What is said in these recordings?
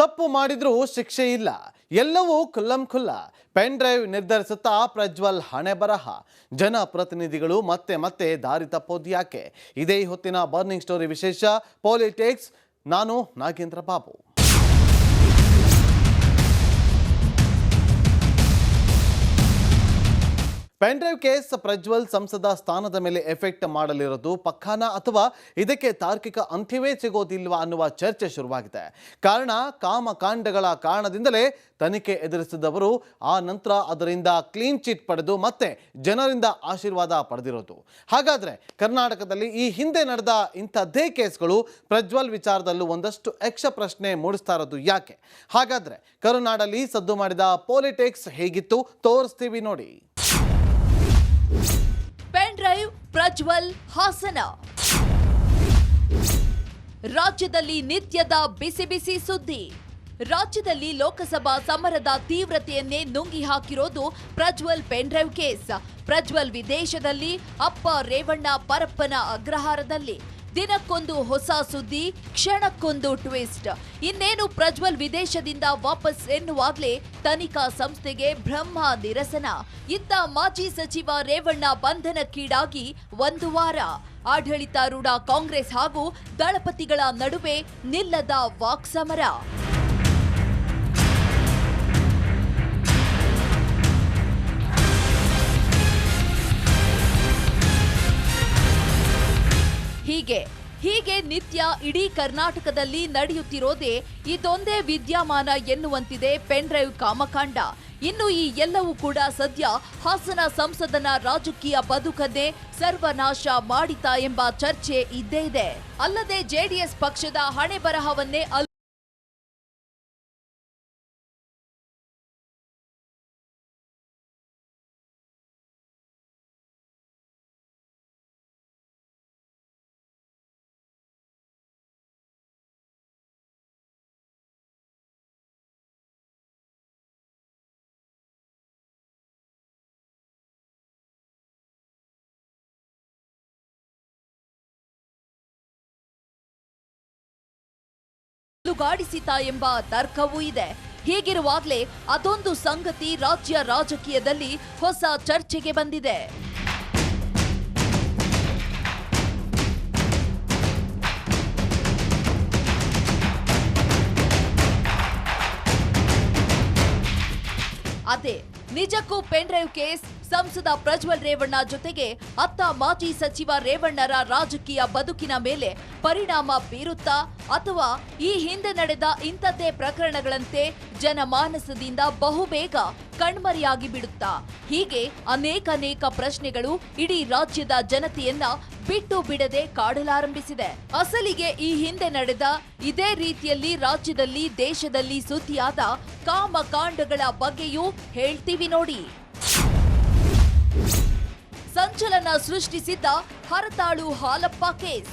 ತಪ್ಪು ಮಾಡಿದ್ರೂ ಶಿಕ್ಷೆ ಇಲ್ಲ, ಎಲ್ಲವೂ ಖುಲ್ಲಂಖುಲ್ಲ. ಪೆನ್ ಡ್ರೈವ್ ನಿರ್ಧರಿಸುತ್ತಾ ಪ್ರಜ್ವಲ್ ಹಣೆ ಬರಹ. ಜನಪ್ರತಿನಿಧಿಗಳು ಮತ್ತೆ ಮತ್ತೆ ದಾರಿ ತಪ್ಪೋದು ಯಾಕೆ? ಇದೇ ಹೊತ್ತಿನ ಬರ್ನಿಂಗ್ ಸ್ಟೋರಿ ವಿಶೇಷ ಪಾಲಿಟಿಕ್ಸ್. ನಾನು Nagendra Babu. Pen drive case Prajwal ಸಂಸದ ಸ್ಥಾನದ ಮೇಲೆ ಎಫೆಕ್ಟ್ ಮಾಡಲಿರೋದು ಪಕ್ಕಾನ ಅಥವಾ ಇದಕ್ಕೆ ತಾರ್ಕಿಕ ಅಂತ್ಯವೇ ಸಿಗೋದಿಲ್ವಾ ಅನ್ನುವ ಚರ್ಚೆ ಶುರುವಾಗಿದೆ. ಕಾರಣ ಕಾಮಕಾಂಡಗಳ ಕಾರಣದಿಂದಲೇ ತನಿಖೆ ಎದುರಿಸಿದವರು ಆ ನಂತರ ಅದರಿಂದ ಕ್ಲೀನ್ ಚಿಟ್ ಪಡೆದು ಮತ್ತೆ ಜನರಿಂದ ಆಶೀರ್ವಾದ ಪಡೆದಿರೋದು. ಹಾಗಾದ್ರೆ ಕರ್ನಾಟಕದಲ್ಲಿ ಈ ಹಿಂದೆ ನಡೆದ ಇಂಥದ್ದೇ ಕೇಸ್ಗಳು ಪ್ರಜ್ವಲ್ ವಿಚಾರದಲ್ಲೂ ಒಂದಷ್ಟು ಯಕ್ಷ ಪ್ರಶ್ನೆ ಮೂಡಿಸ್ತಾ ಇರೋದು ಯಾಕೆ? ಹಾಗಾದ್ರೆ ಕರುನಾಡಲ್ಲಿ ಸದ್ದು ಮಾಡಿದ ಪಾಲಿಟಿಕ್ಸ್ ಹೇಗಿತ್ತು ತೋರಿಸ್ತೀವಿ ನೋಡಿ. Pen drive Prajwal Hassan. ರಾಜ್ಯದಲ್ಲಿ ನಿತ್ಯದ ಬಿಸಿ ಬಿಸಿ ಸುದ್ದಿ. ರಾಜ್ಯದಲ್ಲಿ ಲೋಕಸಭಾ ಸಮರದ ತೀವ್ರತೆಯನ್ನೇ ನುಂಗಿ ಹಾಕಿರೋದು Prajwal pen drive case. Prajwal ವಿದೇಶದಲ್ಲಿ, ಅಪ್ಪ ರೇವಣ್ಣ ಪರಪ್ಪನ ಅಗ್ರಹಾರದಲ್ಲಿ. ದಿನಕ್ಕೊಂದು ಹೊಸ ಸುದ್ದಿ, ಕ್ಷಣಕ್ಕೊಂದು ಟ್ವಿಸ್ಟ್. ಇನ್ನೇನು ಪ್ರಜ್ವಲ್ ವಿದೇಶದಿಂದ ವಾಪಸ್ ಎನ್ನುವಾಗಲೇ ತನಿಖಾ ಸಂಸ್ಥೆಗೆ ಬ್ರಹ್ಮ ನಿರಸನ. ಇತ್ತ ಮಾಜಿ ಸಚಿವ ರೇವಣ್ಣ ಬಂಧನಕ್ಕೀಡಾಗಿ 1 ವಾರ. ಆಡಳಿತಾರೂಢ ಕಾಂಗ್ರೆಸ್ ಹಾಗೂ ದಳಪತಿಗಳ ನಡುವೆ ನಿಲ್ಲದ ವಾಕ್ಸಮರ. ಹೀಗೆ ನಿತ್ಯ ಇಡೀ ಕರ್ನಾಟಕದಲ್ಲಿ ನಡೆಯುತ್ತಿರೋದೇ ಇದೊಂದೇ ವಿದ್ಯಮಾನ ಎನ್ನುವಂತಿದೆ ಪೆನ್ ಡ್ರೈವ್ ಕಾಮಕಾಂಡ. ಇನ್ನು ಈ ಎಲ್ಲವೂ ಕೂಡ ಸದ್ಯ ಹಾಸನ ಸಂಸದನ ರಾಜಕೀಯ ಬದುಕನ್ನೇ ಸರ್ವನಾಶ ಮಾಡಿತಾ ಎಂಬ ಚರ್ಚೆ ಇದ್ದೇ ಇದೆ. ಅಲ್ಲದೆ ಜೆಡಿಎಸ್ ಪಕ್ಷದ ಹಣೆ ಬರಹವನ್ನೇ ಗಾಡಿಸಿತಾ ಎಂಬ ತರ್ಕವೂ ಇದೆ. ಹೀಗಿರುವಾಗಲೇ ಅದೊಂದು ಸಂಗತಿ ರಾಜ್ಯ ರಾಜಕೀಯದಲ್ಲಿ ಹೊಸ ಚರ್ಚೆಗೆ ಬಂದಿದೆ. ಅದೇ ನಿಜಕ್ಕೂ ಪೆನ್ ಡ್ರೈವ್ ಕೇಸ್ ಸಂಸದ ಪ್ರಜ್ವಲ್ ರೇವಣ್ಣ ಜೊತೆಗೆ ಅತ್ತ ಮಾಜಿ ಸಚಿವ ರೇವಣ್ಣರ ರಾಜಕೀಯ ಬದುಕಿನ ಮೇಲೆ ಪರಿಣಾಮ ಬೀರುತ್ತಾ ಅಥವಾ ಈ ಹಿಂದೆ ನಡೆದ ಇಂಥದ್ದೇ ಪ್ರಕರಣಗಳಂತೆ ಜನಮಾನಸದಿಂದ ಬಹುಬೇಗ ಕಣ್ಮರೆಯಾಗಿ ಬಿಡುತ್ತಾ? ಹೀಗೆ ಅನೇಕ ಪ್ರಶ್ನೆಗಳು ಇಡೀ ರಾಜ್ಯದ ಜನತೆಯನ್ನ ಬಿಟ್ಟು ಬಿಡದೆ ಕಾಡಲಾರಂಭಿಸಿದೆ. ಅಸಲಿಗೆ ಈ ಹಿಂದೆ ನಡೆದ ಇದೇ ರೀತಿಯಲ್ಲಿ ರಾಜ್ಯದಲ್ಲಿ ದೇಶದಲ್ಲಿ ಸುದ್ದಿಯಾದ ಕಾಮಕಾಂಡಗಳ ಬಗ್ಗೆಯೂ ಹೇಳ್ತೀವಿ ನೋಡಿ. ಸಂಚಲನ ಸೃಷ್ಟಿಸಿದ್ದ ಹರತಾಳು ಹಾಲಪ್ಪ ಕೇಸ್.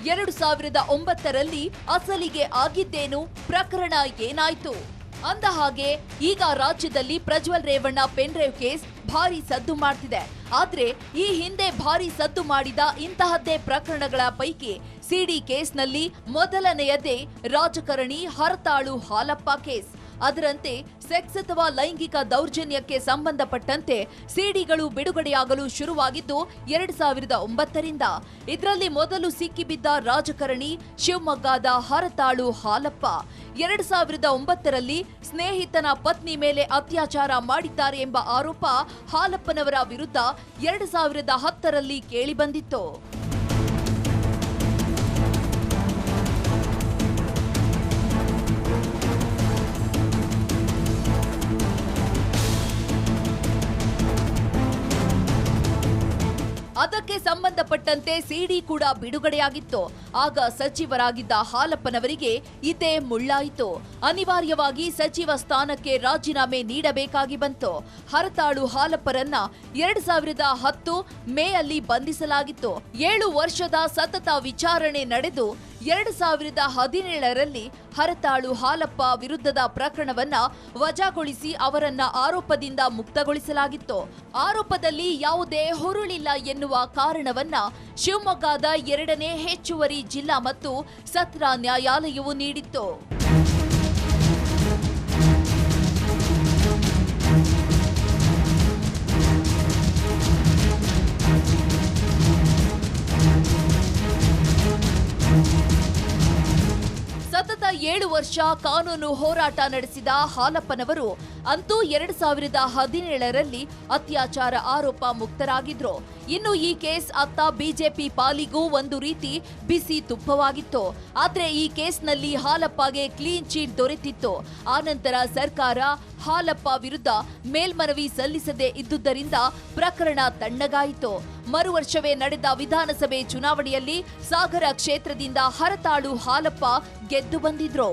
2009ರಲ್ಲಿ ಅಸಲಿಗೆ ಆಗಿದ್ದೇನು? ಪ್ರಕರಣ ಏನಾಯ್ತು? ಅಂದಹಾಗೆ ಈಗ ರಾಜ್ಯದಲ್ಲಿ Prajwal Revanna pen drive case ಭಾರಿ ಸದ್ದು ಮಾಡ್ತಿದೆ. ಆದ್ರೆ ಈ ಹಿಂದೆ ಭಾರಿ ಸದ್ದು ಮಾಡಿದ ಇಂತಹದ್ದೇ ಪ್ರಕರಣಗಳ ಪೈಕಿ ಸಿಡಿ ಕೇಸ್ನಲ್ಲಿ ಮೊದಲನೆಯದೇ ರಾಜಕಾರಣಿ ಹರತಾಳು ಹಾಲಪ್ಪ ಕೇಸ್. ಅದರಂತೆ ಸೆಕ್ಸ್ ಅಥವಾ ಲೈಂಗಿಕ ದೌರ್ಜನ್ಯಕ್ಕೆ ಸಂಬಂಧಪಟ್ಟಂತೆ ಸಿಡಿಗಳು ಬಿಡುಗಡೆಯಾಗಲು ಶುರುವಾಗಿದ್ದು 2009ರಿಂದ. ಇದರಲ್ಲಿ ಮೊದಲು ಸಿಕ್ಕಿಬಿದ್ದ ರಾಜಕಾರಣಿ ಶಿವಮೊಗ್ಗದ ಹರತಾಳು ಹಾಲಪ್ಪ 2009ರಲ್ಲಿ ಸ್ನೇಹಿತನ ಪತ್ನಿ ಮೇಲೆ ಅತ್ಯಾಚಾರ ಮಾಡಿದ್ದಾರೆ ಎಂಬ ಆರೋಪ ಹಾಲಪ್ಪನವರ ವಿರುದ್ಧ 2010ರಲ್ಲಿ ಕೇಳಿಬಂದಿತ್ತು. ಅದಕ್ಕೆ ಸಂಬಂಧಪಟ್ಟಂತೆ ಸಿಡಿ ಕೂಡ ಬಿಡುಗಡೆಯಾಗಿತ್ತು. ಆಗ ಸಚಿವರಾಗಿದ್ದ ಹಾಲಪ್ಪನವರಿಗೆ ಇದೇ ಮುಳ್ಳಾಯಿತು. ಅನಿವಾರ್ಯವಾಗಿ ಸಚಿವ ಸ್ಥಾನಕ್ಕೆ ರಾಜೀನಾಮೆ ನೀಡಬೇಕಾಗಿ ಬಂತು. ಹರತಾಳು ಹಾಲಪ್ಪರನ್ನ 2010 ಮೇಯಲ್ಲಿ ಬಂಧಿಸಲಾಗಿತ್ತು. 7 ವರ್ಷದ ಸತತ ವಿಚಾರಣೆ ನಡೆದು 2017ರಲ್ಲಿ ಹರತಾಳು ಹಾಲಪ್ಪ ವಿರುದ್ಧದ ಪ್ರಕರಣವನ್ನ ವಜಾಗೊಳಿಸಿ ಅವರನ್ನ ಆರೋಪದಿಂದ ಮುಕ್ತಗೊಳಿಸಲಾಗಿತ್ತು. ಆರೋಪದಲ್ಲಿ ಯಾವುದೇ ಹುರುಳಿಲ್ಲ ಎನ್ನುವ ಕಾರಣವನ್ನು ಪ್ರಕರಣವನ್ನ ಶಿವಮೊಗ್ಗದ 2ನೇ ಹೆಚ್ಚುವರಿ ಜಿಲ್ಲಾ ಮತ್ತು ಸತ್ರ ನ್ಯಾಯಾಲಯವು ನೀಡಿತ್ತು. ಸತತ 7 ವರ್ಷ ಕಾನೂನು ಹೋರಾಟ ನಡೆಸಿದ ಹಾಲಪ್ಪನವರು ಅಂತೂ 2017ರಲ್ಲಿ ಅತ್ಯಾಚಾರ ಆರೋಪ ಮುಕ್ತರಾಗಿದ್ರು. ಇನ್ನು ಈ ಕೇಸ್ ಅತ್ತ ಬಿಜೆಪಿ ಪಾಲಿಗೂ ಒಂದು ರೀತಿ ಬಿಸಿ ತುಪ್ಪವಾಗಿತ್ತು. ಆದ್ರೆ ಈ ಕೇಸ್ನಲ್ಲಿ ಹಾಲಪ್ಪಗೆ ಕ್ಲೀನ್ ಚೀಟ್ ದೊರೆತಿತ್ತು. ಆನಂತರ ಸರ್ಕಾರ ಹಾಲಪ್ಪ ವಿರುದ್ಧ ಮೇಲ್ಮನವಿ ಸಲ್ಲಿಸದೇ ಇದ್ದುದರಿಂದ ಪ್ರಕರಣ ತಣ್ಣಗಾಯಿತು. ಮರು ವರ್ಷವೇ ನಡೆದ ವಿಧಾನಸಭೆ ಚುನಾವಣೆಯಲ್ಲಿ ಸಾಗರ ಕ್ಷೇತ್ರದಿಂದ ಹರತಾಳು ಹಾಲಪ್ಪ ಗೆದ್ದು ಬಂದಿದ್ರು.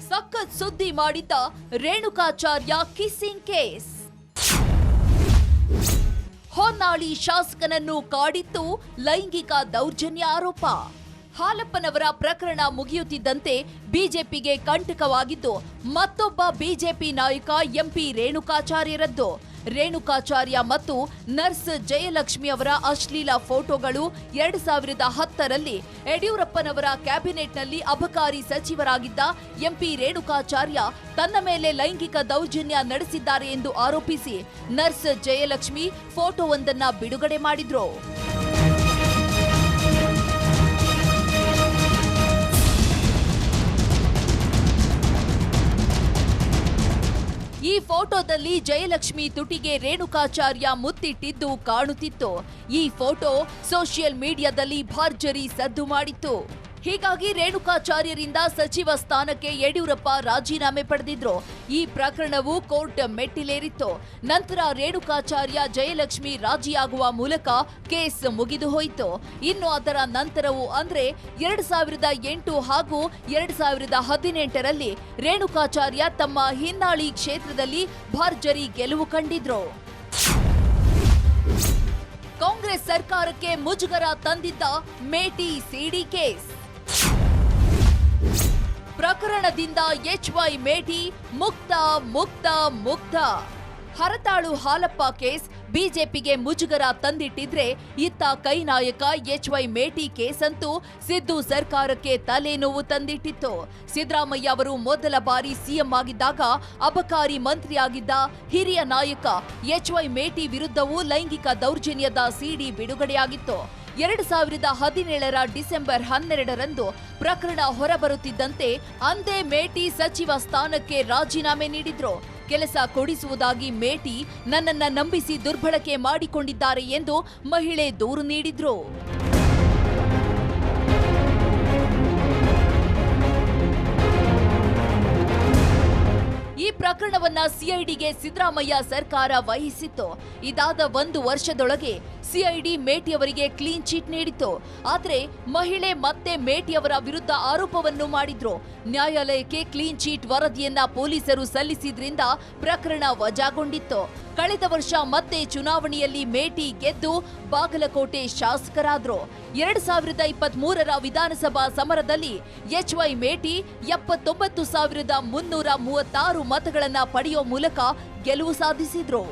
ಸಖತ್ ಸುದ್ದಿ ಮಾಡಿದ್ದ ರೇಣುಕಾಚಾರ್ಯ ಕಿಸ್ಸಿಂಗ್ ಕೇಸ್. ಹೊನ್ನಾಳಿ ಶಾಸಕನನ್ನು ಕಾಡಿತ್ತು ಲೈಂಗಿಕ ದೌರ್ಜನ್ಯ ಆರೋಪ. ಹಾಲಪ್ಪನವರ ಪ್ರಕರಣ ಮುಗಿಯುತ್ತಿದ್ದಂತೆ ಬಿಜೆಪಿಗೆ ಕಂಟಕವಾಗಿದ್ದು ಮತ್ತೊಬ್ಬ ಬಿಜೆಪಿ ನಾಯಕ ಎಂಪಿ ರೇಣುಕಾಚಾರ್ಯರದ್ದು. ರೇಣುಕಾಚಾರ್ಯ ಮತ್ತು ನರ್ಸ್ ಜಯಲಕ್ಷ್ಮಿ ಅವರ ಅಶ್ಲೀಲ ಫೋಟೋಗಳು 2010ರಲ್ಲಿ ಯಡಿಯೂರಪ್ಪನವರ ಕ್ಯಾಬಿನೆಟ್ನಲ್ಲಿ ಅಬಕಾರಿ ಸಚಿವರಾಗಿದ್ದ ಎಂಪಿ ರೇಣುಕಾಚಾರ್ಯ ತನ್ನ ಮೇಲೆ ಲೈಂಗಿಕ ದೌರ್ಜನ್ಯ ನಡೆಸಿದ್ದಾರೆ ಎಂದು ಆರೋಪಿಸಿ ನರ್ಸ್ ಜಯಲಕ್ಷ್ಮಿ ಫೋಟೋವೊಂದನ್ನ ಬಿಡುಗಡೆ ಮಾಡಿದ್ರು. ಈ ಫೋಟೋದಲ್ಲಿ ಜಯಲಕ್ಷ್ಮಿ ತುಟಿಗೆ ರೇಣುಕಾಚಾರ್ಯ ಮುತ್ತಿಟ್ಟಿದ್ದು ಕಾಣುತ್ತಿತ್ತು. ಈ ಫೋಟೋ ಸೋಷಿಯಲ್ ಮೀಡಿಯಾದಲ್ಲಿ ಭರ್ಜರಿ ಸದ್ದು ಮಾಡಿತ್ತು. ಹೀಗಾಗಿ ರೇಣುಕಾಚಾರ್ಯರಿಂದ ಸಚಿವ ಸ್ಥಾನಕ್ಕೆ ಯಡಿಯೂರಪ್ಪ ರಾಜೀನಾಮೆ ಪಡೆದಿದ್ರು. ಈ ಪ್ರಕರಣವು ಕೋರ್ಟ್ ಮೆಟ್ಟಿಲೇರಿತ್ತು. ನಂತರ ರೇಣುಕಾಚಾರ್ಯ ಜಯಲಕ್ಷ್ಮಿ ರಾಜಿಯಾಗುವ ಮೂಲಕ ಕೇಸ್ ಮುಗಿದು ಹೋಯಿತು. ಇನ್ನು ಅದರ ನಂತರವೂ ಅಂದ್ರೆ 2008 ಹಾಗೂ 2018ರಲ್ಲಿ ರೇಣುಕಾಚಾರ್ಯ ತಮ್ಮ ಹಿನ್ನಾಳಿ ಕ್ಷೇತ್ರದಲ್ಲಿ ಭರ್ಜರಿ ಗೆಲುವು ಕಂಡಿದ್ರು. ಕಾಂಗ್ರೆಸ್ ಸರ್ಕಾರಕ್ಕೆ ಮುಜುಗರ ತಂದಿದ್ದ ಮೇಟಿ ಸಿಡಿ ಕೇಸ್. ಪ್ರಕರಣದಿಂದ ಎಚ್ವೈ ಮೇಟಿ ಮುಕ್ತ. ಹರತಾಳು ಹಾಲಪ್ಪ ಕೇಸ್ ಬಿಜೆಪಿಗೆ ಮುಜುಗರ ತಂದಿಟ್ಟಿದ್ರೆ ಇತ್ತ ಕೈ ನಾಯಕ ಎಚ್ವೈ ಮೇಟಿ ಕೇಸ್ ಅಂತೂ ಸಿದ್ದು ಸರ್ಕಾರಕ್ಕೆ ತಲೆನೋವು ತಂದಿಟ್ಟಿತ್ತು. ಸಿದ್ದರಾಮಯ್ಯ ಅವರು ಮೊದಲ ಬಾರಿ ಸಿಎಂ ಆಗಿದ್ದಾಗ ಅಬಕಾರಿ ಮಂತ್ರಿಯಾಗಿದ್ದ ಹಿರಿಯ ನಾಯಕ ಎಚ್ವೈ ಮೇಟಿ ವಿರುದ್ಧವೂ ಲೈಂಗಿಕ ದೌರ್ಜನ್ಯದ ಸಿಡಿ ಬಿಡುಗಡೆಯಾಗಿತ್ತು. 2017ರ ಡಿಸೆಂಬರ್ 12ರಂದು ಪ್ರಕರಣ ಹೊರಬರುತ್ತಿದ್ದಂತೆ ಅಂದೇ ಮೇಟಿ ಸಚಿವ ಸ್ಥಾನಕ್ಕೆ ರಾಜೀನಾಮೆ ನೀಡಿದ್ರು. ಕೆಲಸ ಕೊಡಿಸುವುದಾಗಿ ಮೇಟಿ ನನ್ನನ್ನ ನಂಬಿಸಿ ದುರ್ಬಳಕೆ ಮಾಡಿಕೊಂಡಿದ್ದಾರೆ ಎಂದು ಮಹಿಳೆ ದೂರು ನೀಡಿದ್ರು. ಈ ಪ್ರಕರಣವನ್ನ ಸಿಐಡಿಗೆ ಸಿದ್ದರಾಮಯ್ಯ ಸರ್ಕಾರ ವಹಿಸಿತ್ತು. ಇದಾದ 1 ವರ್ಷದೊಳಗೆ ಸಿಐಡಿ ಮೇಟಿಯವರಿಗೆ ಕ್ಲೀನ್ ಚೀಟ್ ನೀಡಿತು. ಆದ್ರೆ ಮಹಿಳೆ ಮತ್ತೆ ಮೇಟಿಯವರ ವಿರುದ್ಧ ಆರೋಪವನ್ನು ಮಾಡಿದ್ರು. ನ್ಯಾಯಾಲಯಕ್ಕೆ ಕ್ಲೀನ್ ಚೀಟ್ ವರದಿಯನ್ನ ಪೊಲೀಸರು ಸಲ್ಲಿಸಿದ್ರಿಂದ ಪ್ರಕರಣ ವಜಾಗೊಂಡಿತ್ತು. ಕಳೆದ ವರ್ಷ ಮತ್ತೆ ಚುನಾವಣೆಯಲ್ಲಿ ಮೇಟಿ ಗೆದ್ದು ಬಾಗಲಕೋಟೆ ಶಾಸಕರಾದ್ರು. 2023ರ ವಿಧಾನಸಭಾ ಸಮರದಲ್ಲಿ ಎಚ್ವೈ ಮೇಟಿ 79,336 ಮತಗಳನ್ನ ಪಡೆಯುವ ಮೂಲಕ ಗೆಲುವು ಸಾಧಿಸಿದ್ರು.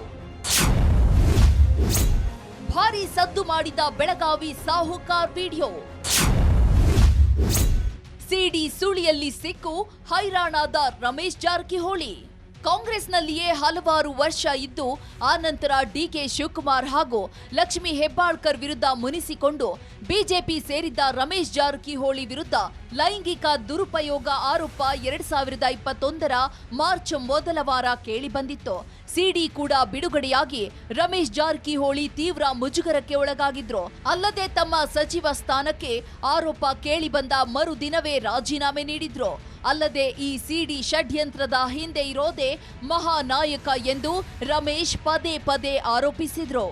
ಭಾರಿ ಸದ್ದು ಮಾಡಿದ ಬೆಳಗಾವಿ ಸಾಹುಕಾರ್ ವಿಡಿಯೋ. ಸಿಡಿ ಸುಳಿಯಲ್ಲಿ ಸಿಕ್ಕು ಹೈರಾಣಾದ ರಮೇಶ್ ಜಾರಕಿಹೊಳಿ. ಕಾಂಗ್ರೆಸ್ನಲ್ಲಿಯೇ ಹಲವಾರು ವರ್ಷ ಇದ್ದು ಆನಂತರ ಡಿಕೆ ಶಿವಕುಮಾರ್ ಹಾಗೂ ಲಕ್ಷ್ಮೀ ಹೆಬ್ಬಾಳ್ಕರ್ ವಿರುದ್ಧ ಮುನಿಸಿಕೊಂಡು ಬಿಜೆಪಿ ಸೇರಿದ್ದ ರಮೇಶ್ ಜಾರಕಿಹೊಳಿ ವಿರುದ್ಧ ಲೈಂಗಿಕ ದುರುಪಯೋಗ ಆರೋಪ 2021ರ ಮಾರ್ಚ್ ಮೊದಲ ವಾರ ಕೇಳಿಬಂದಿತ್ತು. ಸಿಡಿ ಕೂಡ ಬಿಡುಗಡೆಯಾಗಿ ರಮೇಶ್ ಜಾರಕಿಹೊಳಿ ತೀವ್ರ ಮುಜುಗರಕ್ಕೆ ಒಳಗಾಗಿದ್ರು. ಅಲ್ಲದೆ ತಮ್ಮ ಸಚಿವ ಸ್ಥಾನಕ್ಕೆ ಆರೋಪ ಕೇಳಿಬಂದ ಮರುದಿನವೇ ರಾಜೀನಾಮೆ ನೀಡಿದ್ರು. ಅಲ್ಲದೆ ಈ ಸಿಡಿ ಷಡ್ಯಂತ್ರದ ಹಿಂದೆ ಇರೋದೇ ಮಹಾನಾಯಕ ಎಂದು ರಮೇಶ್ ಪದೇ ಪದೇ ಆರೋಪಿಸಿದ್ರು.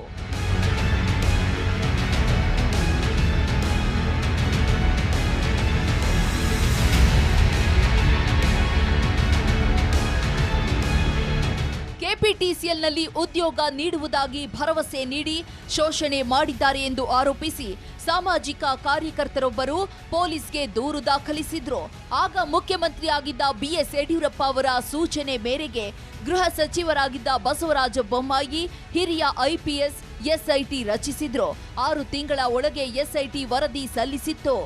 ಕೆಪಿಟಿಸಿ ಬಿಪಿಸಿಎಲ್ನಲ್ಲಿ ಉದ್ಯೋಗ ನೀಡುವುದಾಗಿ ಭರವಸೆ ನೀಡಿ ಶೋಷಣೆ ಮಾಡಿದ್ದಾರೆ ಎಂದು ಆರೋಪಿಸಿ ಸಾಮಾಜಿಕ ಕಾರ್ಯಕರ್ತರೊಬ್ಬರು ಪೊಲೀಸ್ಗೆ ದೂರು ದಾಖಲಿಸಿದ್ರು. ಆಗ ಮುಖ್ಯಮಂತ್ರಿಯಾಗಿದ್ದ ಬಿಎಸ್ ಯಡಿಯೂರಪ್ಪ ಅವರ ಸೂಚನೆ ಮೇರೆಗೆ ಗೃಹ ಸಚಿವರಾಗಿದ್ದ ಬಸವರಾಜ ಬೊಮ್ಮಾಯಿ ಹಿರಿಯ ಐಪಿಎಸ್ ಎಸ್ಐಟಿ ರಚಿಸಿದ್ರು. 6 ತಿಂಗಳ ಒಳಗೆ ಎಸ್ಐಟಿ ವರದಿ ಸಲ್ಲಿಸಿತ್ತು.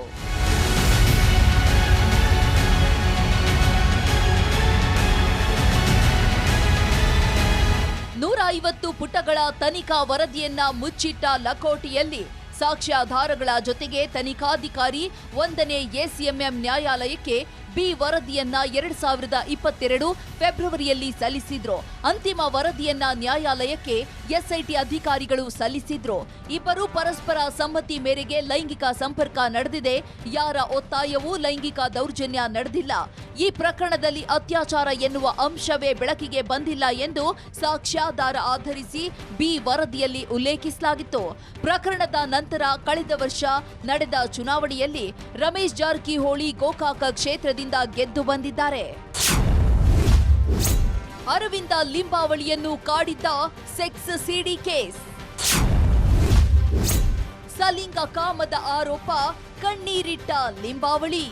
150 ಪುಟಗಳ ತನಿಖಾ ವರದಿಯನ್ನ ಮುಚ್ಚಿಟ್ಟ ಲಕೋಟೆಯಲ್ಲಿ ಸಾಕ್ಷ್ಯಾಧಾರಗಳ ಜೊತೆಗೆ ತನಿಖಾಧಿಕಾರಿ 1ನೇ ಎಸಿಎಂಎಂ ನ್ಯಾಯಾಲಯಕ್ಕೆ ಬಿ ವರದಿಯನ್ನ 2022 ಫೆಬ್ರವರಿಯಲ್ಲಿ ಸಲ್ಲಿಸಿದ್ರು. ಅಂತಿಮ ವರದಿಯನ್ನ ನ್ಯಾಯಾಲಯಕ್ಕೆ ಎಸ್ಐಟಿ ಅಧಿಕಾರಿಗಳು ಸಲ್ಲಿಸಿದ್ರು. ಇಬ್ಬರು ಪರಸ್ಪರ ಸಮ್ಮತಿ ಮೇರೆಗೆ ಲೈಂಗಿಕ ಸಂಪರ್ಕ ನಡೆದಿದೆ. ಯಾರ ಒತ್ತಾಯವೂ ಲೈಂಗಿಕ ದೌರ್ಜನ್ಯ ನಡೆದಿಲ್ಲ. ಈ ಪ್ರಕರಣದಲ್ಲಿ ಅತ್ಯಾಚಾರ ಎನ್ನುವ ಅಂಶವೇ ಬೆಳಕಿಗೆ ಬಂದಿಲ್ಲ ಎಂದು ಸಾಕ್ಷ್ಯಾಧಾರ ಆಧರಿಸಿ ಬಿ ವರದಿಯಲ್ಲಿ ಉಲ್ಲೇಖಿಸಲಾಗಿತ್ತು. ಪ್ರಕರಣದ ನಂತರ ಕಳೆದ ವರ್ಷ ನಡೆದ ಚುನಾವಣೆಯಲ್ಲಿ ರಮೇಶ್ ಜಾರಕಿಹೊಳಿ ಗೋಕಾಕ ಕ್ಷೇತ್ರದಿಂದ ಗೆದ್ದು ಬಂದಿದ್ದಾರೆ. ಅರವಿಂದ ಲಿಂಬಾವಳಿಯನ್ನು ಕಾಡಿದ್ದ ಸೆಕ್ಸ್ ಸಿಡಿ ಕೇಸ್. ಸಲಿಂಗ ಕಾಮದ ಆರೋಪ ಕಣ್ಣೀರಿಟ್ಟ ಲಿಂಬಾವಳಿ.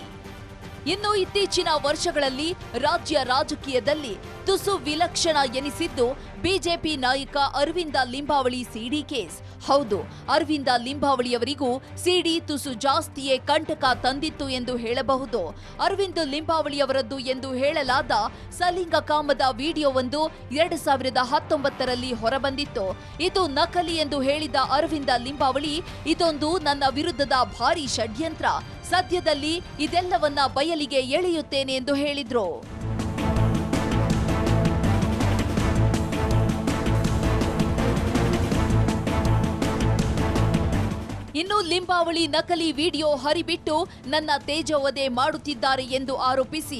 ಇನ್ನು ಇತ್ತೀಚಿನ ವರ್ಷಗಳಲ್ಲಿ ರಾಜ್ಯ ರಾಜಕೀಯದಲ್ಲಿ ತುಸು ವಿಲಕ್ಷಣ ಎನಿಸಿದ್ದು ಬಿಜೆಪಿ ನಾಯಕ ಅರವಿಂದ ಲಿಂಬಾವಳಿ ಸಿಡಿ ಕೇಸ್. ಹೌದು, ಅರವಿಂದ ಲಿಂಬಾವಳಿಯವರಿಗೂ ಸಿಡಿ ತುಸು ಜಾಸ್ತಿಯೇ ಕಂಟಕ ತಂದಿತ್ತು ಎಂದು ಹೇಳಬಹುದು. ಅರವಿಂದ ಲಿಂಬಾವಳಿಯವರದ್ದು ಎಂದು ಹೇಳಲಾದ ಸಲಿಂಗ ಕಾಮದ ವಿಡಿಯೋವೊಂದು 2019ರಲ್ಲಿ ಹೊರಬಂದಿತ್ತು. ಇದು ನಕಲಿ ಎಂದು ಹೇಳಿದ ಅರವಿಂದ ಲಿಂಬಾವಳಿ, ಇದೊಂದು ನನ್ನ ವಿರುದ್ಧದ ಭಾರಿ ಷಡ್ಯಂತ್ರ, ಸದ್ಯದಲ್ಲಿ ಇದೆಲ್ಲವನ್ನ ಬಯಲಿಗೆ ಎಳೆಯುತ್ತೇನೆ ಎಂದು ಹೇಳಿದ್ರು. ಇನ್ನು ಲಿಂಬಾವಳಿ ನಕಲಿ ವಿಡಿಯೋ ಹರಿಬಿಟ್ಟು ನನ್ನ ತೇಜೋವಧೆ ಮಾಡುತ್ತಿದ್ದಾರೆ ಎಂದು ಆರೋಪಿಸಿ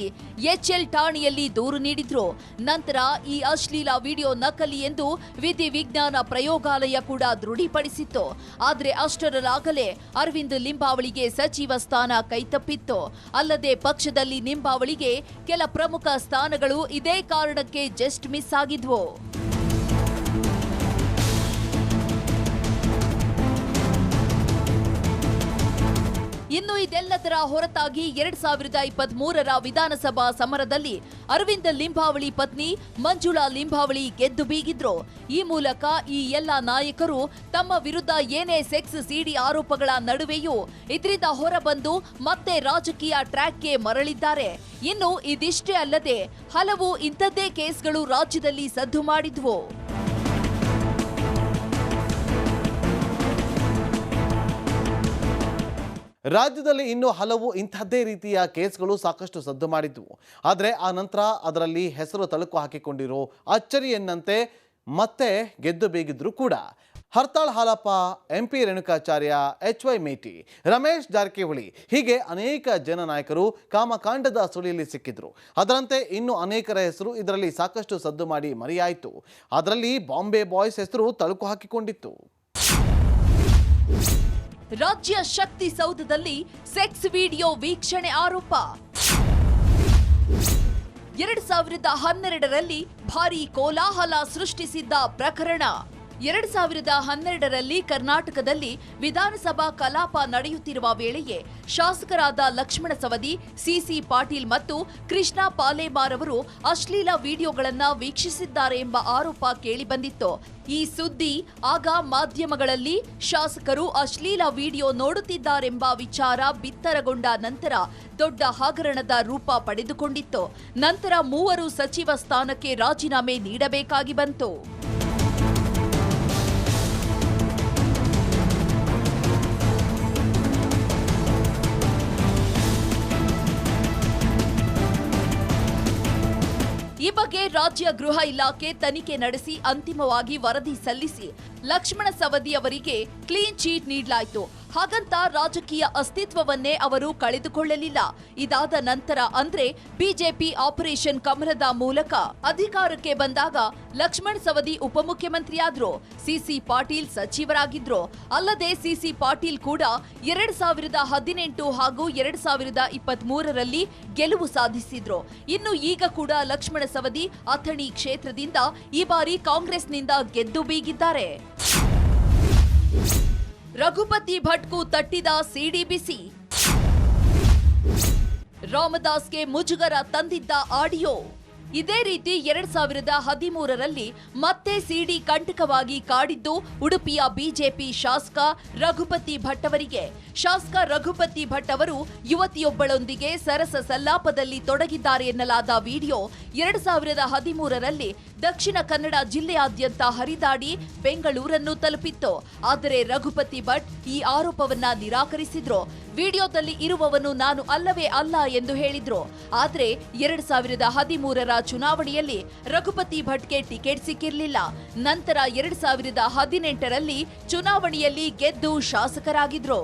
ಎಚ್ಎಲ್ ಠಾಣೆಯಲ್ಲಿ ದೂರು ನೀಡಿದ್ರು. ನಂತರ ಈ ಅಶ್ಲೀಲ ವಿಡಿಯೋ ನಕಲಿ ಎಂದು ವಿಧಿ ವಿಜ್ಞಾನ ಪ್ರಯೋಗಾಲಯ ಕೂಡ ದೃಢೀಪಡಿಸಿತ್ತು. ಆದರೆ ಅಷ್ಟರಲ್ಲಾಗಲೇ ಅರವಿಂದ್ ಲಿಂಬಾವಳಿಗೆ ಸಚಿವ ಸ್ಥಾನ ಕೈತಪ್ಪಿತ್ತು. ಅಲ್ಲದೆ ಪಕ್ಷದಲ್ಲಿ ಲಿಂಬಾವಳಿಗೆ ಕೆಲ ಪ್ರಮುಖ ಸ್ಥಾನಗಳು ಇದೇ ಕಾರಣಕ್ಕೆ ಜಸ್ಟ್ ಮಿಸ್ ಆಗಿದ್ವು. ಇನ್ನು ಇದೆಲ್ಲದರ ಹೊರತಾಗಿ 2023ರ ವಿಧಾನಸಭಾ ಸಮರದಲ್ಲಿ ಅರವಿಂದ ಲಿಂಬಾವಳಿ ಪತ್ನಿ ಮಂಜುಳಾ ಲಿಂಬಾವಳಿ ಗೆದ್ದು ಬೀಗಿದ್ರು. ಈ ಮೂಲಕ ಈ ಎಲ್ಲ ನಾಯಕರು ತಮ್ಮ ವಿರುದ್ಧ ಏನೇ ಸೆಕ್ಸ್ ಸಿಡಿ ಆರೋಪಗಳ ನಡುವೆಯೂ ಇದರಿಂದ ಹೊರಬಂದು ಮತ್ತೆ ರಾಜಕೀಯ ಟ್ರ್ಯಾಕ್ಗೆ ಮರಳಿದ್ದಾರೆ. ಇನ್ನು ಇದಿಷ್ಟೇ ಅಲ್ಲದೆ ಹಲವು ಇಂಥದ್ದೇ ಕೇಸ್ಗಳು ರಾಜ್ಯದಲ್ಲಿ ಸದ್ದು ಮಾಡಿದ್ವು. ರಾಜ್ಯದಲ್ಲಿ ಇನ್ನೂ ಹಲವು ಇಂಥದ್ದೇ ರೀತಿಯ ಕೇಸ್ಗಳು ಸಾಕಷ್ಟು ಸದ್ದು ಮಾಡಿದ್ವು. ಆದರೆ ಆ ನಂತರ ಅದರಲ್ಲಿ ಹೆಸರು ತಳುಕು ಹಾಕಿಕೊಂಡಿರೋ ಅಚ್ಚರಿ ಎನ್ನಂತೆ ಮತ್ತೆ ಗೆದ್ದು ಬೀಗಿದ್ರು ಕೂಡ. ಹರ್ತಾಳ್ ಹಾಲಪ್ಪ, MP ರೇಣುಕಾಚಾರ್ಯ, HY ಮೇಟಿ, ರಮೇಶ್ ಜಾರಕಿಹೊಳಿ ಹೀಗೆ ಅನೇಕ ಜನ ನಾಯಕರು ಕಾಮಕಾಂಡದ ಸುಳಿಯಲ್ಲಿ ಸಿಕ್ಕಿದ್ರು. ಅದರಂತೆ ಇನ್ನು ಅನೇಕರ ಹೆಸರು ಇದರಲ್ಲಿ ಸಾಕಷ್ಟು ಸದ್ದು ಮಾಡಿ ಮರೆಯಾಯಿತು. ಅದರಲ್ಲಿ ಬಾಂಬೆ ಬಾಯ್ಸ್ ಹೆಸರು ತಳುಕು ಹಾಕಿಕೊಂಡಿತ್ತು. ರಾಜ್ಯ ಶಕ್ತಿ ಸೌಧದಲ್ಲಿ ಸೆಕ್ಸ್ ವಿಡಿಯೋ ವೀಕ್ಷಣೆ ಆರೋಪ. 2012ರಲ್ಲಿ ಭಾರೀ ಕೋಲಾಹಲ ಸೃಷ್ಟಿಸಿದ್ದ ಪ್ರಕರಣ. 2012ರಲ್ಲಿ ಕರ್ನಾಟಕದಲ್ಲಿ ವಿಧಾನಸಭಾ ಕಲಾಪ ನಡೆಯುತ್ತಿರುವ ವೇಳೆಯೇ ಶಾಸಕರಾದ ಲಕ್ಷ್ಮಣ ಸವದಿ, ಸಿಸಿ ಪಾಟೀಲ್ ಮತ್ತು ಕೃಷ್ಣ ಪಾಲೇಮಾರ್ ಅವರು ಅಶ್ಲೀಲ ವಿಡಿಯೋಗಳನ್ನ ವೀಕ್ಷಿಸಿದ್ದಾರೆ ಎಂಬ ಆರೋಪ ಕೇಳಿಬಂದಿತ್ತು. ಈ ಸುದ್ದಿ ಆಗ ಮಾಧ್ಯಮಗಳಲ್ಲಿ ಶಾಸಕರು ಅಶ್ಲೀಲ ವಿಡಿಯೋ ನೋಡುತ್ತಿದ್ದಾರೆಂಬ ವಿಚಾರ ಬಿತ್ತರಗೊಂಡ ನಂತರ ದೊಡ್ಡ ಹಗರಣದ ರೂಪ ಪಡೆದುಕೊಂಡಿತ್ತು. ನಂತರ ಮೂವರು ಸಚಿವ ಸ್ಥಾನಕ್ಕೆ ರಾಜೀನಾಮೆ ನೀಡಬೇಕಾಗಿ ಬಂತು. ಈ ಬಗ್ಗೆ ರಾಜ್ಯ ಗೃಹ ಇಲಾಖೆ ತನಿಖೆ ನಡೆಸಿ ಅಂತಿಮವಾಗಿ ವರದಿ ಸಲ್ಲಿಸಿ ಲಕ್ಷ್ಮಣ ಸವದಿ ಅವರಿಗೆ ಕ್ಲೀನ್ ಚೀಟ್ ನೀಡಲಾಯಿತು. ಹಾಗಂತ ರಾಜಕೀಯ ಅಸ್ತಿತ್ವವನ್ನೇ ಅವರು ಕಳೆದುಕೊಳ್ಳಲಿಲ್ಲ. ಇದಾದ ನಂತರ ಅಂದ್ರೆ ಬಿಜೆಪಿ ಆಪರೇಷನ್ ಕಮಲದ ಮೂಲಕ ಅಧಿಕಾರಕ್ಕೆ ಬಂದಾಗ ಲಕ್ಷ್ಮಣ್ ಸವದಿ ಉಪಮುಖ್ಯಮಂತ್ರಿಯಾದ್ರು, ಸಿಸಿ ಪಾಟೀಲ್ ಸಚಿವರಾಗಿದ್ರು. ಅಲ್ಲದೆ ಸಿಸಿ ಪಾಟೀಲ್ ಕೂಡ 2018 ಹಾಗೂ 2023ರಲ್ಲಿ ಗೆಲುವು ಸಾಧಿಸಿದ್ರು. ಇನ್ನು ಈಗ ಕೂಡ ಲಕ್ಷ್ಮಣ ಸವದಿ ಅಥಣಿ ಕ್ಷೇತ್ರದಿಂದ ಈ ಬಾರಿ ಕಾಂಗ್ರೆಸ್ನಿಂದ ಗೆದ್ದು ಬೀಗಿದ್ದಾರೆ. ರಘುಪತಿ ಭಟ್ಗೂ ತಟ್ಟಿದ ಸಿಡಿ ಬಿಸಿ. ರಾಮದಾಸ್ಗೆ ಮುಜುಗರ ತಂದಿದ್ದ ಆಡಿಯೋ. ಇದೇ ರೀತಿ 2013ರಲ್ಲಿ ಮತ್ತೆ ಸಿಡಿ ಕಂಟಕವಾಗಿ ಕಾಡಿದ್ದು ಉಡುಪಿಯ ಬಿಜೆಪಿ ಶಾಸಕ ರಘುಪತಿ ಭಟ್ ಅವರಿಗೆ. ಶಾಸಕ ರಘುಪತಿ ಭಟ್ ಅವರು ಯುವತಿಯೊಬ್ಬಳೊಂದಿಗೆ ಸರಸ ಸಲ್ಲಾಪದಲ್ಲಿ ತೊಡಗಿದ್ದಾರೆ ಎನ್ನಲಾದ ವಿಡಿಯೋ 2013ರಲ್ಲಿ ದಕ್ಷಿಣ ಕನ್ನಡ ಜಿಲ್ಲೆಯಾದ್ಯಂತ ಹರಿದಾಡಿ ಬೆಂಗಳೂರನ್ನು ತಲುಪಿತ್ತು. ಆದರೆ ರಘುಪತಿ ಭಟ್ ಈ ಆರೋಪವನ್ನ ನಿರಾಕರಿಸಿದ್ರು. ವಿಡಿಯೋದಲ್ಲಿ ಇರುವವನು ನಾನು ಅಲ್ಲವೇ ಅಲ್ಲ ಎಂದು ಹೇಳಿದ್ರು. ಆದರೆ 2013ರ ಚುನಾವಣೆಯಲ್ಲಿ ರಘುಪತಿ ಭಟ್ಗೆ ಟಿಕೆಟ್ ಸಿಕ್ಕಿರಲಿಲ್ಲ. ನಂತರ 2018ರಲ್ಲಿ ಚುನಾವಣೆಯಲ್ಲಿ ಗೆದ್ದು ಶಾಸಕರಾಗಿದ್ರು.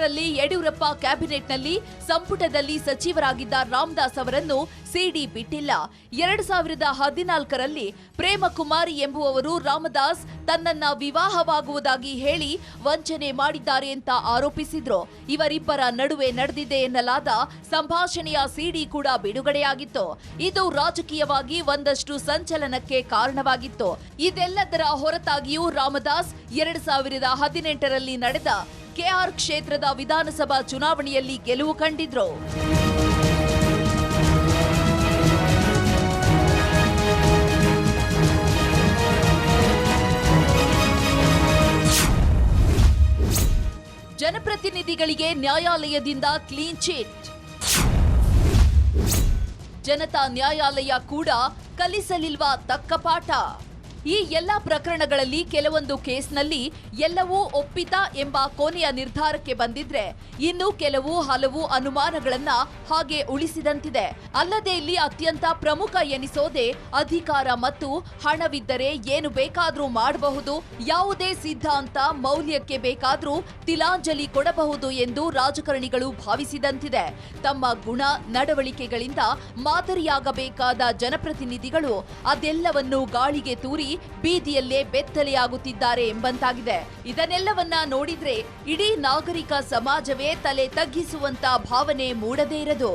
ರಲ್ಲಿ ಯಡಿಯೂರಪ್ಪ ಕ್ಯಾಬಿನೆಟ್ನಲ್ಲಿ ಸಂಪುಟದಲ್ಲಿ ಸಚಿವರಾಗಿದ್ದ ರಾಮದಾಸ್ ಅವರನ್ನು ಸಿಡಿ ಬಿಟ್ಟಿಲ್ಲ. 2014ರಲ್ಲಿ ಪ್ರೇಮಕುಮಾರಿ ಎಂಬುವವರು ರಾಮದಾಸ್ ತನ್ನನ್ನ ವಿವಾಹವಾಗುವುದಾಗಿ ಹೇಳಿ ವಂಚನೆ ಮಾಡಿದ್ದಾರೆ ಅಂತ ಆರೋಪಿಸಿದ್ರು. ಇವರಿಬ್ಬರ ನಡುವೆ ನಡೆದಿದೆ ಎನ್ನಲಾದ ಸಂಭಾಷಣೆಯ ಸಿಡಿ ಕೂಡ ಬಿಡುಗಡೆಯಾಗಿತ್ತು. ಇದು ರಾಜಕೀಯವಾಗಿ ಒಂದಷ್ಟು ಸಂಚಲನಕ್ಕೆ ಕಾರಣವಾಗಿತ್ತು. ಇದೆಲ್ಲದರ ಹೊರತಾಗಿಯೂ ರಾಮದಾಸ್ 2018ರಲ್ಲಿ ನಡೆದ ಕೆಆರ್ ಕ್ಷೇತ್ರದ ವಿಧಾನಸಭಾ ಚುನಾವಣೆಯಲ್ಲಿ ಗೆಲುವು ಕಂಡಿದ್ರು. ಜನಪ್ರತಿನಿಧಿಗಳಿಗೆ ನ್ಯಾಯಾಲಯದಿಂದ ಕ್ಲೀನ್ ಚಿಟ್. ಜನತಾ ನ್ಯಾಯಾಲಯ ಕೂಡ ಕಲಿಸಲಿಲ್ವಾ ತಕ್ಕ ಪಾಠ? ಈ ಎಲ್ಲಾ ಪ್ರಕರಣಗಳಲ್ಲಿ ಕೆಲವೊಂದು ಕೇಸ್ನಲ್ಲಿ ಎಲ್ಲವೂ ಒಪ್ಪಿತ ಎಂಬ ಕೊನೆಯ ನಿರ್ಧಾರಕ್ಕೆ ಬಂದಿದ್ರೆ, ಇನ್ನು ಹಲವು ಅನುಮಾನಗಳನ್ನ ಹಾಗೆ ಉಳಿಸಿದಂತಿದೆ. ಅಲ್ಲದೆ ಇಲ್ಲಿ ಅತ್ಯಂತ ಪ್ರಮುಖ ಎನಿಸೋದೆ ಅಧಿಕಾರ ಮತ್ತು ಹಣವಿದ್ದರೆ ಏನು ಬೇಕಾದ್ರೂ ಮಾಡಬಹುದು, ಯಾವುದೇ ಸಿದ್ಧಾಂತ ಮೌಲ್ಯಕ್ಕೆ ಬೇಕಾದ್ರೂ ತಿಲಾಂಜಲಿ ಕೊಡಬಹುದು ಎಂದು ರಾಜಕಾರಣಿಗಳು ಭಾವಿಸಿದಂತಿದೆ. ತಮ್ಮ ಗುಣ ನಡವಳಿಕೆಗಳಿಂದ ಮಾದರಿಯಾಗಬೇಕಾದ ಜನಪ್ರತಿನಿಧಿಗಳು ಅದೆಲ್ಲವನ್ನು ಗಾಳಿಗೆ ತೂರಿ ಬೀದಿಯಲ್ಲೇ ಬೆತ್ತಲೆಯಾಗುತ್ತಿದ್ದಾರೆ ಎಂಬಂತಾಗಿದೆ. ಇದನ್ನೆಲ್ಲವನ್ನ ನೋಡಿದ್ರೆ ಇಡೀ ನಾಗರಿಕ ಸಮಾಜವೇ ತಲೆ ತಗ್ಗಿಸುವಂತ ಭಾವನೆ ಮೂಡದೇ ಇರದು.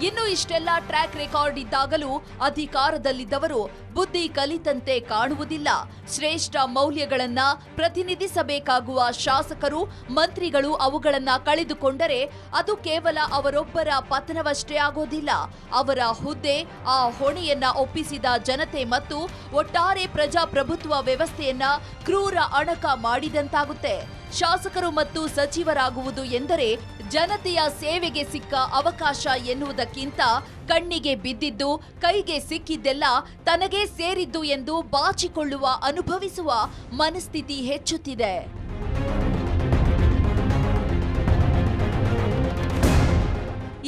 ಇನ್ನು ಇಷ್ಟೆಲ್ಲ ಟ್ರ್ಯಾಕ್ ರೆಕಾರ್ಡ್ ಇದ್ದಾಗಲೂ ಅಧಿಕಾರದಲ್ಲಿದ್ದವರು ಬುದ್ಧಿ ಕಲಿತಂತೆ ಕಾಣುವುದಿಲ್ಲ. ಶ್ರೇಷ್ಠ ಮೌಲ್ಯಗಳನ್ನ ಪ್ರತಿನಿಧಿಸಬೇಕಾಗುವ ಶಾಸಕರು ಮಂತ್ರಿಗಳು ಅವುಗಳನ್ನ ಕಳೆದುಕೊಂಡರೆ ಅದು ಕೇವಲ ಅವರೊಬ್ಬರ ಪತನವಷ್ಟೇ ಆಗೋದಿಲ್ಲ. ಅವರ ಹುದ್ದೆ, ಆ ಹೊಣೆಯನ್ನ ಒಪ್ಪಿಸಿದ ಜನತೆ ಮತ್ತು ಒಟ್ಟಾರೆ ಪ್ರಜಾಪ್ರಭುತ್ವ ವ್ಯವಸ್ಥೆಯನ್ನ ಕ್ರೂರ ಅಣಕ ಮಾಡಿದಂತಾಗುತ್ತೆ. ಶಾಸಕರು ಮತ್ತು ಸಚಿವರಾಗುವುದು ಎಂದರೆ ಜನತೆಯ ಸೇವೆಗೆ ಸಿಕ್ಕ ಅವಕಾಶ ಎನ್ನುವುದಕ್ಕಿಂತ ಕಣ್ಣಿಗೆ ಬಿದ್ದಿದ್ದು, ಕೈಗೆ ಸಿಕ್ಕಿದ್ದೆಲ್ಲ ತನಗೇ ಸೇರಿದ್ದು ಎಂದು ಬಾಚಿಕೊಳ್ಳುವ, ಅನುಭವಿಸುವ ಮನಸ್ಥಿತಿ ಹೆಚ್ಚುತ್ತಿದೆ.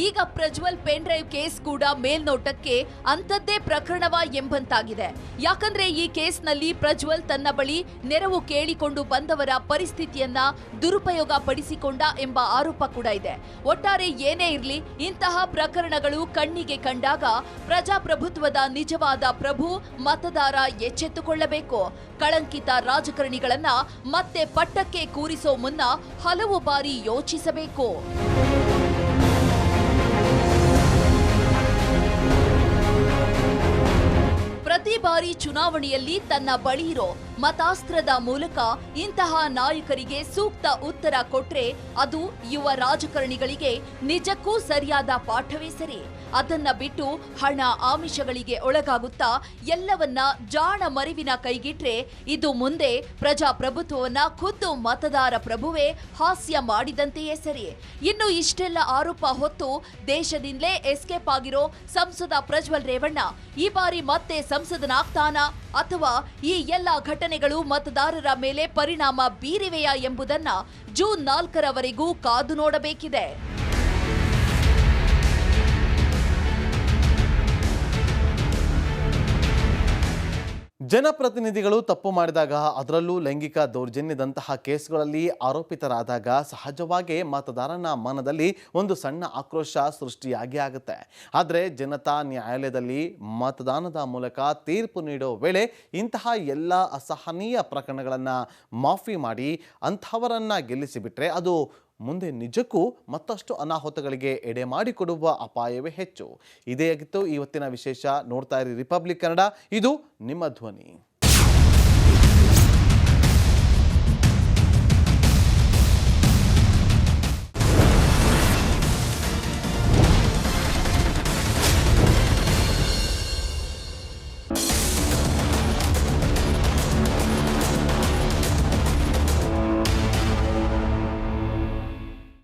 ಈಗ ಪ್ರಜ್ವಲ್ ಪೆನ್ ಡ್ರೈವ್ ಕೇಸ್ ಕೂಡ ಮೇಲ್ನೋಟಕ್ಕೆ ಅಂಥದ್ದೇ ಪ್ರಕರಣವ ಎಂಬಂತಾಗಿದೆ. ಯಾಕಂದ್ರೆ ಈ ಕೇಸ್ನಲ್ಲಿ ಪ್ರಜ್ವಲ್ ತನ್ನ ಬಳಿ ನೆರವು ಕೇಳಿಕೊಂಡು ಬಂದವರ ಪರಿಸ್ಥಿತಿಯನ್ನ ದುರುಪಯೋಗ ಪಡಿಸಿಕೊಂಡ ಎಂಬ ಆರೋಪ ಕೂಡ ಇದೆ. ಒಟ್ಟಾರೆ ಏನೇ ಇರಲಿ, ಇಂತಹ ಪ್ರಕರಣಗಳು ಕಣ್ಣಿಗೆ ಕಂಡಾಗ ಪ್ರಜಾಪ್ರಭುತ್ವದ ನಿಜವಾದ ಪ್ರಭು ಮತದಾರ ಎಚ್ಚೆತ್ತುಕೊಳ್ಳಬೇಕು. ಕಳಂಕಿತ ರಾಜಕಾರಣಿಗಳನ್ನ ಮತ್ತೆ ಪಟ್ಟಕ್ಕೆ ಕೂರಿಸೋ ಮುನ್ನ ಹಲವು ಬಾರಿ ಯೋಚಿಸಬೇಕು. ಪ್ರತಿ ಬಾರಿ ಚುನಾವಣೆಯಲ್ಲಿ ತನ್ನ ಬಳಿ ಇರೋ ಮತಾಸ್ತ್ರದ ಮೂಲಕ ಇಂತಹ ನಾಯಕರಿಗೆ ಸೂಕ್ತ ಉತ್ತರ ಕೊಟ್ರೆ ಅದು ಯುವ ರಾಜಕಾರಣಿಗಳಿಗೆ ನಿಜಕ್ಕೂ ಸರಿಯಾದ ಪಾಠವೇ ಸರಿ. ಅದನ್ನ ಬಿಟ್ಟು ಹಣ ಆಮಿಷಗಳಿಗೆ ಒಳಗಾಗುತ್ತಾ ಎಲ್ಲವನ್ನ ಜಾಣ ಮರಿವಿನ ಕೈಗಿಟ್ರೆ ಇದು ಮುಂದೆ ಪ್ರಜಾಪ್ರಭುತ್ವವನ್ನ ಖುದ್ದು ಮತದಾರ ಪ್ರಭುವೇ ಹಾಸ್ಯ ಮಾಡಿದಂತೆಯೇ ಸರಿ. ಇನ್ನು ಇಷ್ಟೆಲ್ಲ ಆರೋಪ ಹೊತ್ತು ದೇಶದಿಂದಲೇ ಎಸ್ಕೇಪ್ ಆಗಿರೋ ಸಂಸದ ಪ್ರಜ್ವಲ್ ರೇವಣ್ಣ ಈ ಬಾರಿ ಮತ್ತೆ ಸಂಸದ ಬದನಾಗ್ತಾನಾ ಅಥವಾ ಈ ಎಲ್ಲ ಘಟನೆಗಳು ಮತದಾರರ ಮೇಲೆ ಪರಿಣಾಮ ಬೀರಿವೆಯಾ ಎಂಬುದನ್ನ ಜೂನ್ 4ರವರೆಗೂ ಕಾದು ನೋಡಬೇಕಿದೆ. ಜನಪ್ರತಿನಿಧಿಗಳು ತಪ್ಪು ಮಾಡಿದಾಗ, ಅದರಲ್ಲೂ ಲೈಂಗಿಕ ದೌರ್ಜನ್ಯದಂತಹ ಕೇಸ್ಗಳಲ್ಲಿ ಆರೋಪಿತರಾದಾಗ ಸಹಜವಾಗಿ ಮತದಾರನ ಮನದಲ್ಲಿ ಒಂದು ಸಣ್ಣ ಆಕ್ರೋಶ ಸೃಷ್ಟಿಯಾಗಿ ಆಗುತ್ತೆ. ಆದರೆ ಜನತಾ ನ್ಯಾಯಾಲಯದಲ್ಲಿ ಮತದಾನದ ಮೂಲಕ ತೀರ್ಪು ನೀಡೋ ವೇಳೆ ಇಂತಹ ಎಲ್ಲ ಅಸಹನೀಯ ಪ್ರಕರಣಗಳನ್ನು ಮಾಫಿ ಮಾಡಿ ಅಂಥವರನ್ನು ಗೆಲ್ಲಿಸಿಬಿಟ್ರೆ ಅದು ಮುಂದೆ ನಿಜಕ್ಕೂ ಮತ್ತಷ್ಟು ಅನಾಹುತಗಳಿಗೆ ಎಡೆ ಮಾಡಿಕೊಡುವ ಅಪಾಯವೇ ಹೆಚ್ಚು. ಇದೇ ಆಗಿತ್ತು ಇವತ್ತಿನ ವಿಶೇಷ. ನೋಡ್ತಾ ಇರಿ ರಿಪಬ್ಲಿಕ್ ಕನ್ನಡ, ಇದು ನಿಮ್ಮ ಧ್ವನಿ.